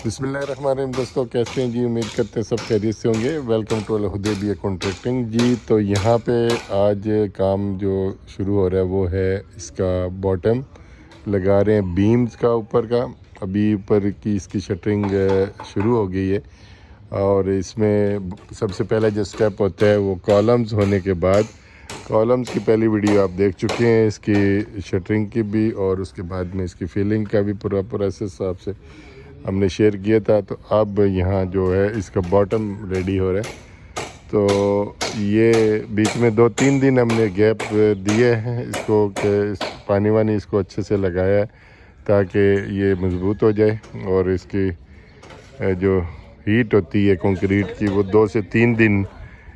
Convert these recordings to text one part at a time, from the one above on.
बिस्मिल्लाहिर्रहमानिर्रहीम। दोस्तों कैसे हैं जी? उम्मीद करते हैं सब खैरियत से होंगे। वेलकम टू हुदैबिया कॉन्ट्रैक्टिंग जी। तो यहाँ पे आज काम जो शुरू हो रहा है वो है इसका बॉटम लगा रहे हैं बीम्स का ऊपर का। अभी ऊपर की इसकी शटरिंग शुरू हो गई है और इसमें सबसे पहला जो स्टेप होता है वो कॉलम्स होने के बाद, कॉलम्स की पहली वीडियो आप देख चुके हैं इसकी शटरिंग की भी, और उसके बाद में इसकी फिलिंग का भी पूरा प्रोसेस आपसे हमने शेयर किया था। तो अब यहाँ जो है इसका बॉटम रेडी हो रहा है। तो ये बीच में 2-3 दिन हमने गैप दिए हैं इसको कि पानी वानी इसको अच्छे से लगाया है ताकि ये मज़बूत हो जाए, और इसकी जो हीट होती है कंक्रीट की वो 2 से 3 दिन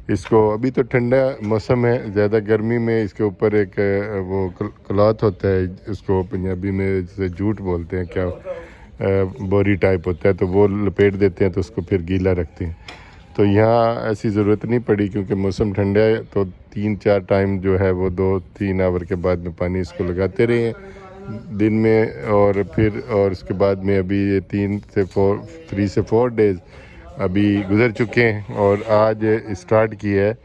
इसको, अभी तो ठंडा मौसम है, ज़्यादा गर्मी में इसके ऊपर एक वो क्लॉथ होता है, उसको पंजाबी में जैसे जूट बोलते हैं, क्या बोरी टाइप होता है, तो वो लपेट देते हैं तो उसको फिर गीला रखते हैं। तो यहाँ ऐसी ज़रूरत नहीं पड़ी क्योंकि मौसम ठंडा है। तो 3-4 टाइम जो है वो 2-3 आवर के बाद में पानी इसको लगाते रहे दिन में, और फिर और उसके बाद में अभी ये 3 से 4 डेज़ अभी गुज़र चुके हैं और आज स्टार्ट किया है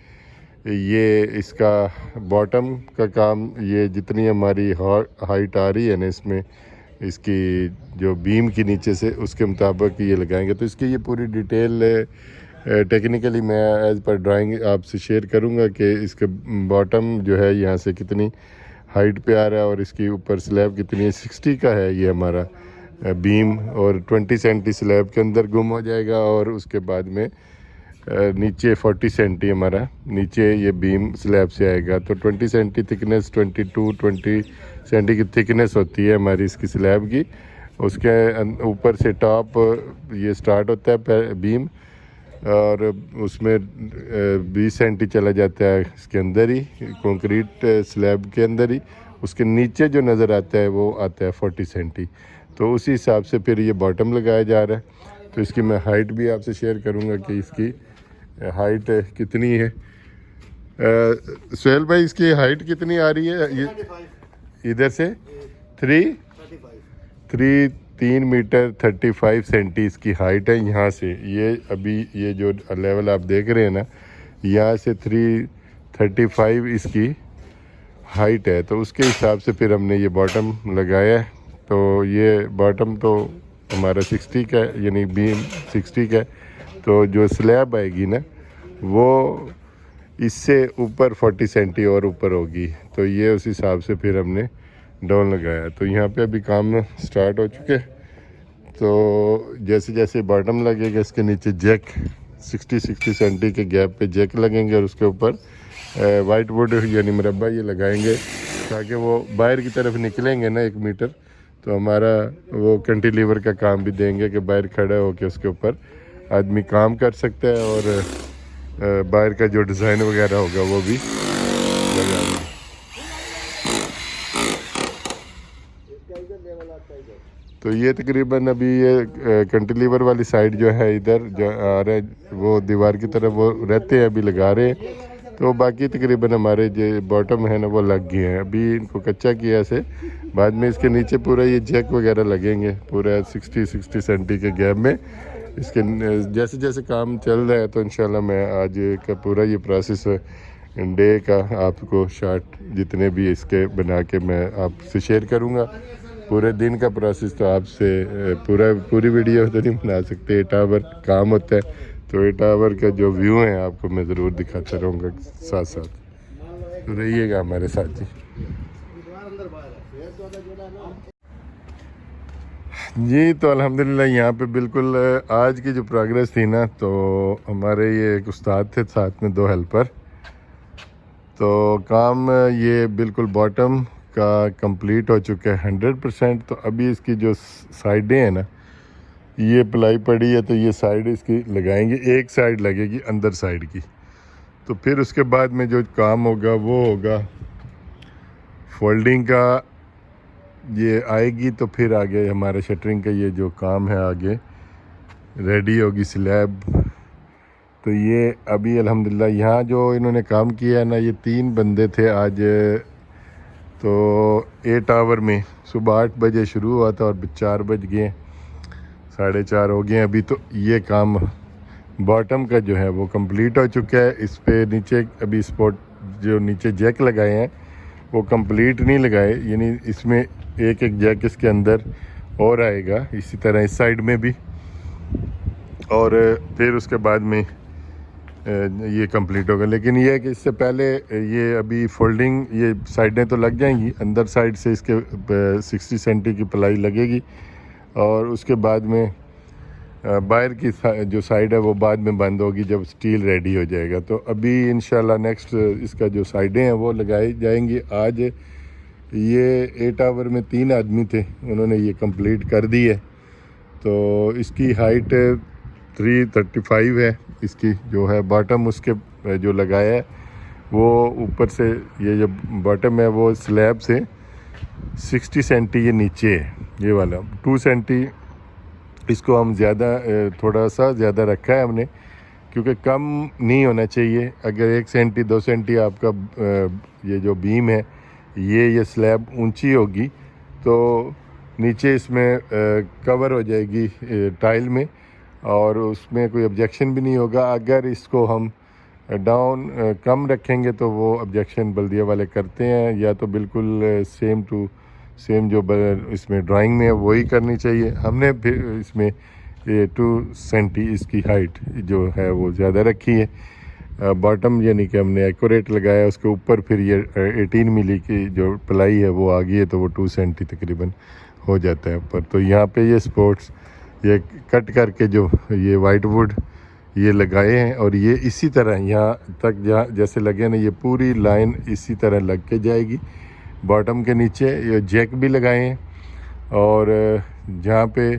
ये इसका बॉटम का काम। ये जितनी हमारी हाइट आ रही है ना इसमें, इसकी जो बीम के नीचे से, उसके मुताबिक ये लगाएंगे। तो इसकी ये पूरी डिटेल टेक्निकली मैं एज़ पर ड्राइंग आपसे शेयर करूंगा कि इसका बॉटम जो है यहाँ से कितनी हाइट पे आ रहा है और इसकी ऊपर स्लैब कितनी है। 60 का है ये हमारा बीम, और 20 सेंटी स्लैब के अंदर गुम हो जाएगा, और उसके बाद में नीचे 40 सेंटी हमारा नीचे ये बीम स्लैब से आएगा। तो 20 सेंटी थिकनेस, 20 सेंटी की थिकनेस होती है हमारी इसकी स्लैब की। उसके ऊपर से टॉप ये स्टार्ट होता है बीम, और उसमें 20 सेंटी चला जाता है इसके अंदर ही, कंक्रीट स्लैब के अंदर ही। उसके नीचे जो नज़र आता है वो आता है 40 सेंटी। तो उसी हिसाब से फिर ये बॉटम लगाया जा रहा है। तो इसकी मैं हाइट भी आपसे शेयर करूंगा कि इसकी हाइट कितनी है। सुहेल भाई, इसकी हाइट कितनी आ रही है? ये इधर से 3 मीटर 35 सेंटी इसकी हाइट है यहाँ से। ये अभी ये जो लेवल आप देख रहे हैं ना, यहाँ से 335 इसकी हाइट है। तो उसके हिसाब से फिर हमने ये बॉटम लगाया है। तो ये बॉटम तो हमारा 60 का है, यानी बीम 60 का है। तो जो स्लैब आएगी ना वो इससे ऊपर 40 सेंटी और ऊपर होगी। तो ये उस हिसाब से फिर हमने डाउन लगाया। तो यहाँ पे अभी काम स्टार्ट हो चुके। तो जैसे जैसे बॉटम लगेगा इसके नीचे जैक 60 सेंटी के गैप पे जैक लगेंगे, और उसके ऊपर वाइट वुड यानी मुरब्बा ये लगाएंगे ताकि वो बाहर की तरफ निकलेंगे ना 1 मीटर, तो हमारा वो कैंटिलीवर का काम भी देंगे कि बाहर खड़ा होकर उसके ऊपर आदमी काम कर सकता है, और बाहर का जो डिज़ाइन वगैरह होगा वो भी लगा देंगे। तो ये तकरीबन अभी ये कैंटिलीवर वाली साइड जो है इधर जो आ रहा है वो दीवार की तरफ वो रहते हैं, अभी लगा रहे हैं। तो बाकी तकरीबन हमारे जो बॉटम है ना वो लग गए हैं। अभी इनको कच्चा किया से बाद में इसके नीचे पूरा ये जैक वगैरह लगेंगे पूरा 60 सेंटी के गैप में। इसके जैसे जैसे काम चल रहा है तो इंशाल्लाह मैं आज का पूरा ये प्रोसेस डे का आपको शॉर्ट जितने भी इसके बना के मैं आपसे शेयर करूँगा। पूरे दिन का प्रोसेस तो आपसे पूरी वीडियो तो नहीं बना सकते, 8 आवर काम होता है। तो 8 आवर का जो व्यू है आपको मैं ज़रूर दिखाता रहूँगा साथ साथ। तो रहिएगा हमारे साथ जी। जी तो अल्हम्दुलिल्लाह यहाँ पे बिल्कुल आज की जो प्रोग्रेस थी ना, तो हमारे ये एक उस्ताद थे, साथ में 2 हेल्पर। तो काम ये बिल्कुल बॉटम का कंप्लीट हो चुका है 100%। तो अभी इसकी जो साइडें हैं ना, ये प्लाई पड़ी है, तो ये साइड इसकी लगाएंगे, एक साइड लगेगी अंदर साइड की। तो फिर उसके बाद में जो काम होगा वो होगा फोल्डिंग का, ये आएगी। तो फिर आगे हमारा शटरिंग का ये जो काम है आगे रेडी होगी स्लैब। तो ये अभी अल्हम्दुलिल्लाह यहाँ जो इन्होंने काम किया है ना, ये 3 बंदे थे आज। तो 8 आवर में सुबह 8 बजे शुरू हुआ था और 4 बज गए 4:30 हो गए हैं अभी। तो ये काम बॉटम का जो है वो कंप्लीट हो चुका है। इस पे नीचे अभी स्पॉट जो नीचे जैक लगाए हैं वो कंप्लीट नहीं लगाए, यानी इसमें एक एक जैक इसके अंदर और आएगा, इसी तरह इस साइड में भी, और फिर उसके बाद में ये कंप्लीट होगा। लेकिन ये है कि इससे पहले ये अभी फोल्डिंग, ये साइडें तो लग जाएंगी, अंदर साइड से इसके 60 सेंटी की प्लाई लगेगी, और उसके बाद में बाहर की जो साइड है वो बाद में बंद होगी जब स्टील रेडी हो जाएगा। तो अभी इंशाल्लाह नेक्स्ट इसका जो साइडें हैं वो लगाई जाएंगी। आज ये 8 आवर में 3 आदमी थे, उन्होंने ये कंप्लीट कर दी है। तो इसकी हाइट 335 है इसकी जो है बॉटम, उसके जो लगाया है वो ऊपर से ये जो बॉटम है वो स्लैब से 60 सेंटी ये नीचे है, ये वाला 2 सेंटी इसको हम ज़्यादा थोड़ा सा ज़्यादा रखा है हमने, क्योंकि कम नहीं होना चाहिए। अगर 1 सेंटी 2 सेंटी आपका ये जो बीम है ये स्लैब ऊंची होगी तो नीचे इसमें कवर हो जाएगी टाइल में, और उसमें कोई ऑब्जेक्शन भी नहीं होगा। अगर इसको हम डाउन कम रखेंगे तो वो ऑब्जेक्शन बल्दिया वाले करते हैं, या तो बिल्कुल सेम टू सेम जो इसमें ड्राइंग में है वही करनी चाहिए। हमने फिर इसमें ये 2 सेंटी इसकी हाइट जो है वो ज़्यादा रखी है बॉटम, यानी कि हमने एक्यूरेट लगाया। उसके ऊपर फिर ये 18 मिली की जो प्लाई है वो आ गई है, तो वो 2 सेंटी तकरीबन हो जाता है ऊपर। तो यहाँ पे ये स्पोर्ट्स ये कट करके जो ये वाइट वुड ये लगाए हैं, और ये इसी तरह यहाँ तक जहाँ जैसे लगे ना, ये पूरी लाइन इसी तरह लग के जाएगी। बॉटम के नीचे ये जैक भी लगाए हैं, और जहाँ पे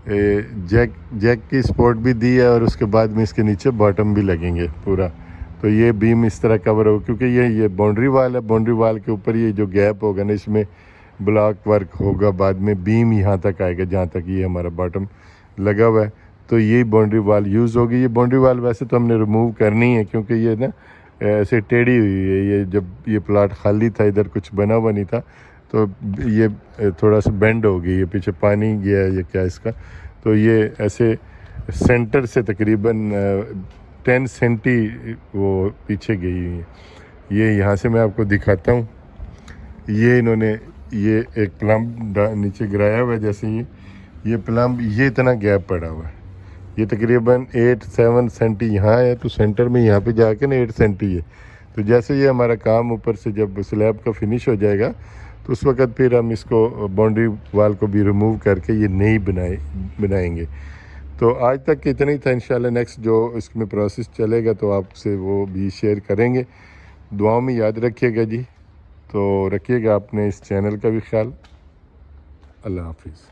जैक की सपोर्ट भी दी है, और उसके बाद में इसके नीचे बॉटम भी लगेंगे पूरा। तो ये बीम इस तरह कवर हो, क्योंकि ये बाउंड्री वाल है, बाउंड्री वाल के ऊपर ये जो गैप होगा ना, इसमें ब्लॉक वर्क होगा, बाद में बीम यहाँ तक आएगा जहाँ तक ये हमारा बॉटम लगा हुआ है। तो ये बाउंड्री वाल यूज़ होगी। ये बाउंड्री वाल वैसे तो हमने रिमूव करनी है, क्योंकि ये ना ऐसे टेढ़ी हुई है। ये जब ये प्लाट खाली था, इधर कुछ बना हुआ नहीं था, तो ये थोड़ा सा बेंड हो गई, ये पीछे पानी गया ये क्या इसका, तो ये ऐसे सेंटर से तकरीबन 10 सेंटी वो पीछे गई हुई है। ये यहाँ से मैं आपको दिखाता हूँ। ये इन्होंने ये एक प्लम्ब नीचे गिराया हुआ है, जैसे ये प्लम्ब ये इतना गैप पड़ा हुआ है, ये तकरीबन 8-7 सेंटी यहाँ है, तो सेंटर में यहाँ पे जाके ना 8 सेंटी है। तो जैसे ये हमारा काम ऊपर से जब स्लैब का फिनिश हो जाएगा, तो उस वक़्त फिर हम इसको बाउंड्री वाल को भी रिमूव करके ये नई बनाएंगे। तो आज तक इतना ही था। इंशाल्लाह नेक्स्ट जो इसमें प्रोसेस चलेगा तो आपसे वो भी शेयर करेंगे। दुआओं में याद रखिएगा जी। तो रखिएगा अपने इस चैनल का भी ख्याल। अल्लाह हाफिज़।